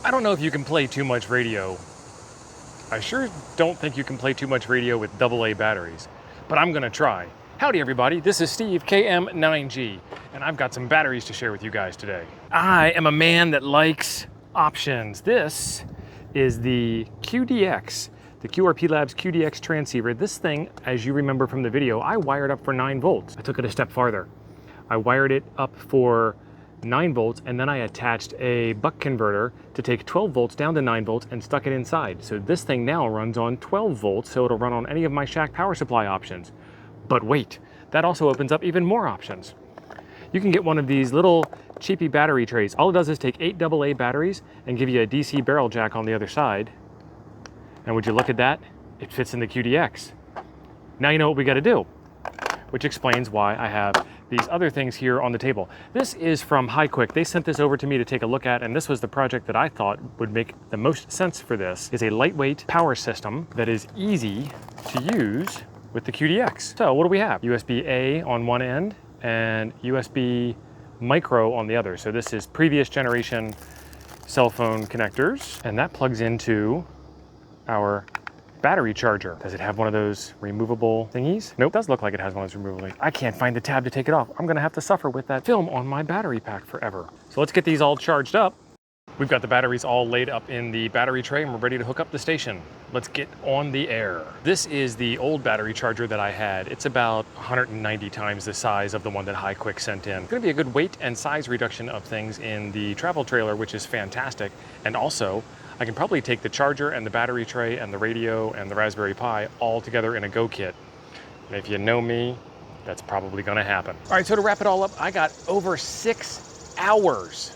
I don't know if you can play too much radio. I sure don't think you can play too much radio with AA batteries, but I'm gonna try. Howdy everybody, this is Steve, KM9G, and I've got some batteries to share with you guys today. I am a man that likes options. This is the QDX, the QRP Labs QDX transceiver. This thing, as you remember from the video, I wired up for 9 volts. I took it a step farther. I wired it up for 9 volts, and then I attached a buck converter to take 12 volts down to 9 volts and stuck it inside. So this thing now runs on 12 volts, so it'll run on any of my shack power supply options. But wait, that also opens up even more options. You can get one of these little cheapy battery trays. All it does is take 8 AA batteries and give you a DC barrel jack on the other side. And would you look at that? It fits in the QDX. Now you know what we gotta do, which explains why I have these other things here on the table. This is from HiQuick. They sent this over to me to take a look at, and this was the project that I thought would make the most sense for this. It's a lightweight power system that is easy to use with the QDX. So what do we have? USB-A on one end and USB micro on the other. So this is previous generation cell phone connectors, and that plugs into our battery charger. Does it have one of those removable thingies? Nope, does look like it has one of those removable. I can't find the tab to take it off. I'm gonna have to suffer with that film on my battery pack forever. So let's get these all charged up. We've got the batteries all laid up in the battery tray and we're ready to hook up the station. Let's get on the air. This is the old battery charger that I had. It's about 190 times the size of the one that HiQuick sent in. It's gonna be a good weight and size reduction of things in the travel trailer, which is fantastic. And also, I can probably take the charger and the battery tray and the radio and the Raspberry Pi all together in a Go kit. And if you know me, that's probably gonna happen. All right, so to wrap it all up, I got over 6 hours.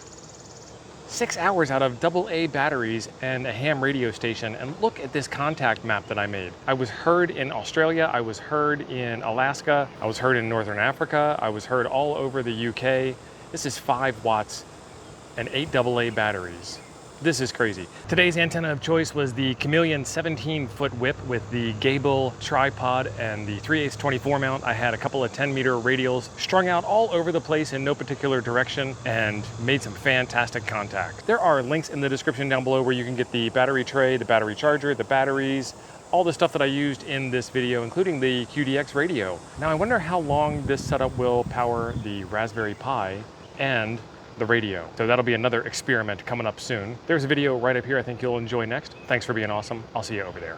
6 hours out of AA batteries and a ham radio station. And look at this contact map that I made. I was heard in Australia, I was heard in Alaska, I was heard in Northern Africa, I was heard all over the UK. This is 5 watts and 8 AA batteries. This is crazy. Today's antenna of choice was the Chameleon 17-foot whip with the gable tripod and the 3/8 24 mount. I had a couple of 10-meter radials strung out all over the place in no particular direction and made some fantastic contact. There are links in the description down below where you can get the battery tray, the battery charger, the batteries, all the stuff that I used in this video, including the QDX radio. Now I wonder how long this setup will power the Raspberry Pi and the radio. So that'll be another experiment coming up soon. There's a video right up here I think you'll enjoy next. Thanks for being awesome. I'll see you over there.